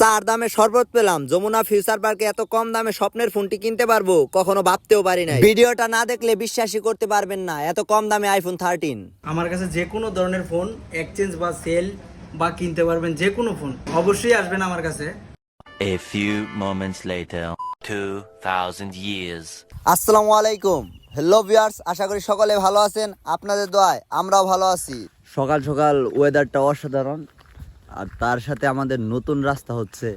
চার দামে শরবত পেলাম। যমুনা ফিউচার পার্কে এত কম দামে স্বপ্নের ফোনটি কিনতে পারবো কখনো ভাবতেও পারি নাই। ভিডিওটা না দেখলে বিশ্বাসই করতে পারবেন না, এত কম দামে আইফোন 13। আমার কাছে যে কোনো ধরনের ফোন এক্সচেঞ্জ বা সেল বা কিনতে পারবেন, যে কোনো ফোন অবশ্যই আসবেন আমার কাছে। A few moments later, 2000 years. আসসালামু আলাইকুম, হ্যালো ভিউয়ার্স, আশা করি সকলে ভালো আছেন। আপনাদের দোয়ায় আমরাও ভালো আছি। সকাল সকাল ওয়েদারটা অসাধারণ, আর তার সাথে আমাদের নতুন রাস্তা হচ্ছে।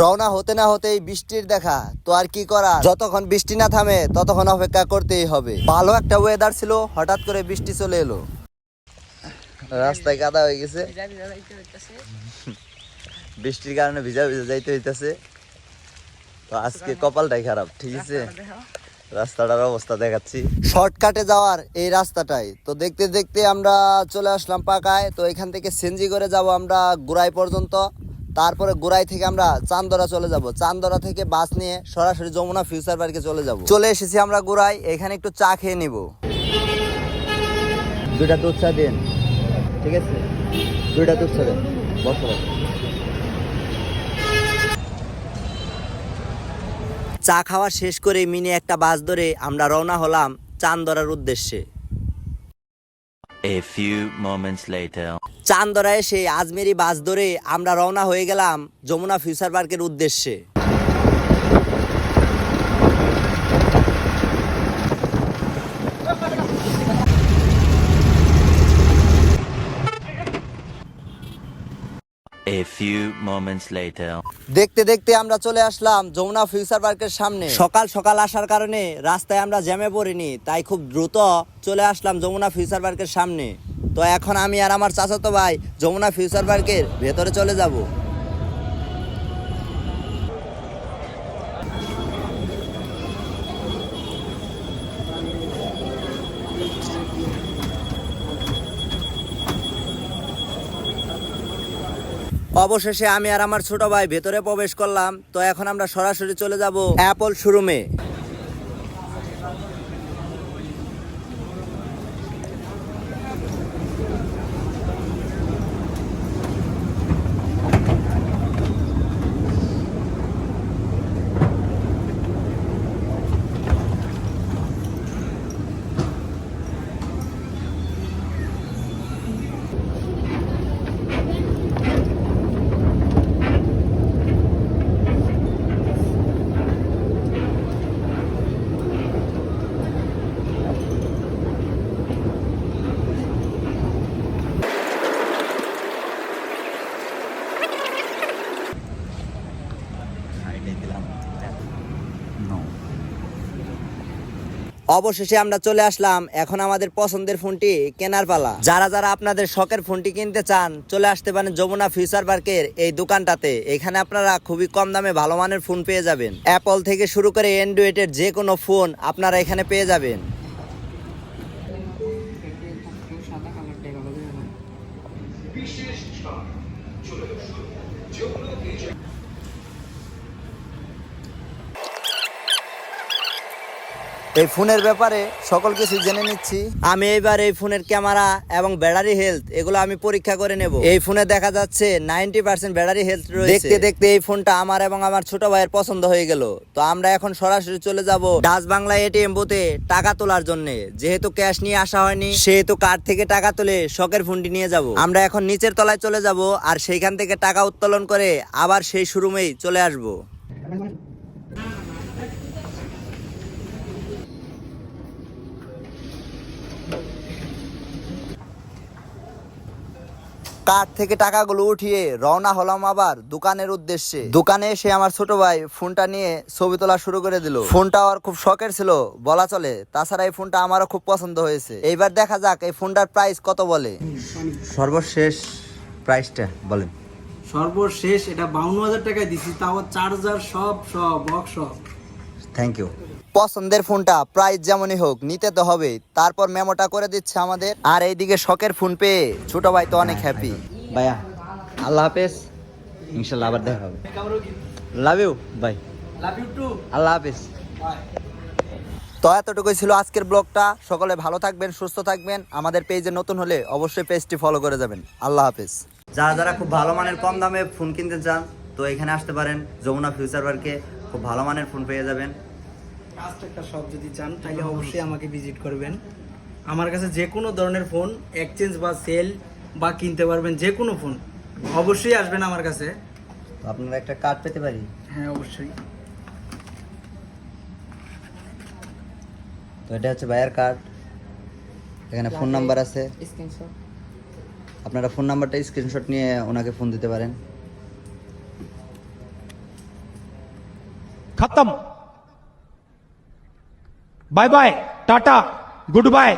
রওনা হতে না হতেই বৃষ্টির দেখা, তো আর কি করা, যতক্ষণ বৃষ্টি না থামে ততক্ষণ অপেক্ষা করতেই হবে। ভালো একটা ওয়েদার ছিল, হঠাৎ করে বৃষ্টি চলে এলো, রাস্তায় কাদা হয়ে গেছে। বৃষ্টির কারণে ভিজা ভিজা যাইতে হইতেছে। তো আজকে কপালটাই খারাপ, ঠিক আছে। রাস্তাটার অবস্থা দেখাচ্ছি, শর্টকাটে যাওয়ার এই রাস্তাটাই। তো দেখতে দেখতে আমরা চলে আসলাম পাকায়। তো এখান থেকে সেনজি করে যাব আমরা গুড়াই পর্যন্ত, তারপরে গুড়াই থেকে আমরা চান্দরা চলে যাব। চান্দরা থেকে বাস নিয়ে সরাসরি যমুনা ফিউচার পার্কে চলে যাব। চলে এসেছি আমরা গুড়াই, এখানে একটু চা খেয়ে নিব। দুইটা দুধ চা দিন, ঠিক আছে, দুইটা দুধ চা দেন। বসো। চা খাওয়া শেষ করে মিনি একটা বাস ধরে আমরা রওনা হলাম চান্দরার উদ্দেশ্যে। A few moments later. Chandra এসে আজমেরি বাস ধরে আমরা রওনা হয়ে গেলাম যমুনা ফিউচার পার্কের উদ্দেশ্যে। A few moments later. দেখতে দেখতে আমরা চলে আসলাম যমুনা ফিউচার পার্কের সামনে। সকাল সকাল আসার কারণে রাস্তায় আমরা জ্যামে পড়িনি, তাই খুব দ্রুত চলে আসলাম যমুনা ফিউচার পার্কের সামনে। তো এখন আমি আর আমার চাচাতো ভাই যমুনা ফিউচার পার্কের ভেতরে চলে যাব। অবশেষে আমি আর আমার ছোট ভাই ভেতরে প্রবেশ করলাম। তো এখন আমরা সরাসরি চলে যাব অ্যাপল শোরুমে। অবশেষে আমরা চলে আসলাম, এখন আমাদের পছন্দের ফোনটি কেনার পালা। যারা যারা আপনাদের শখের ফোনটি কিনতে চান চলে আসতে পারেন যমুনা ফিউচার পার্কের এই দোকানটাতে। এখানে আপনারা খুবই কম দামে ভালো মানের ফোন পেয়ে যাবেন। অ্যাপল থেকে শুরু করে অ্যান্ড্রয়েডের যে কোনো ফোন আপনারা এখানে পেয়ে যাবেন। এই ফোনের ব্যাপারে সকল কিছু জেনে নিচ্ছি। আমি এবার এই ফোনের ক্যামেরা এবং ব্যাটারি হেলথ এগুলো আমি পরীক্ষা করে নেব। এই ফোনে দেখা যাচ্ছে 90% ব্যাটারি হেলথ রয়েছে। দেখতে দেখতে এই ফোনটা আমার এবং আমার ছোট ভাইয়ের পছন্দ হয়ে গেল। তো আমরা এখন সরাসরি চলে যাব ডাচ বাংলা এটিএম বুথে টাকা তোলার জন্য। যেহেতু ক্যাশ নিয়ে আসা হয়নি, সেহেতু কার্ড থেকে টাকা তুলে শখের ফোনটি নিয়ে যাব। আমরা এখন নিচের তলায় চলে যাব, আর সেইখান থেকে টাকা উত্তোলন করে আবার সেই শোরুমেই চলে আসব। কার্ড থেকে টাকাগুলো উঠিয়ে রওনা হলাম আবার দোকানের উদ্দেশ্যে। দোকানে এসে আমার ছোট ভাই ফোনটা নিয়ে ছবি তোলা শুরু করে দিল। ফোনটা আর খুব শখের ছিল বলা চলে, তাছাড়া এই ফোনটা আমারও খুব পছন্দ হয়েছে। এইবার দেখা যাক এই ফোনটার প্রাইস কত বলে। সর্বশেষ প্রাইসটা বলেন। সর্বশেষ এটা 52,000 টাকায় দিছি, তাও চার্জার সব বক্স সব। Thank you. পছন্দের ফোনটা প্রাইস যেমনই হোক নিতে তো হবে। তারপর মেমোটা করে দিচ্ছে আমাদের। আর এইদিকে শখের ফোন পেয়ে ছোট ভাই তো অনেক হ্যাপি। ভাইয়া আল্লাহ হাফেজ, ইনশাল্লাহ আবার দেখা হবে। Love you bye. Love you too. আল্লাহ হাফেজ। তো এতটুকুই ছিল আজকের ব্লগটা। সকলে ভালো থাকবেন, সুস্থ থাকবেন। আমাদের পেজে নতুন হলে অবশ্যই পেজটি ফলো করে যাবেন। আল্লাহ হাফেজ। যারা যারা খুব ভালো মানের কম দামে ফোন কিনতে চান তো এখানে আসতে পারেন যমুনা ফিউচার পার্কে, খুব ভালো মানের ফোন পেয়ে যাবেন। ফার্স্ট একটা শপ যদি চান তাহলে অবশ্যই আমাকে ভিজিট করবেন। আমার কাছে যে কোনো ধরনের ফোন এক্সচেঞ্জ বা সেল বা কিনতে পারবেন, যে কোনো ফোন অবশ্যই আসবেন আমার কাছে। তো আপনারা একটা কার্ড পেতে পারি? হ্যাঁ অবশ্যই। তো এটা হচ্ছে ভাইয়ের কার্ড, এখানে ফোন নাম্বার আছে, আপনারা ফোন নাম্বারটা স্ক্রিনশট নিয়ে ওনাকে ফোন দিতে পারেন। खत्म। Bye bye, tata, good bye.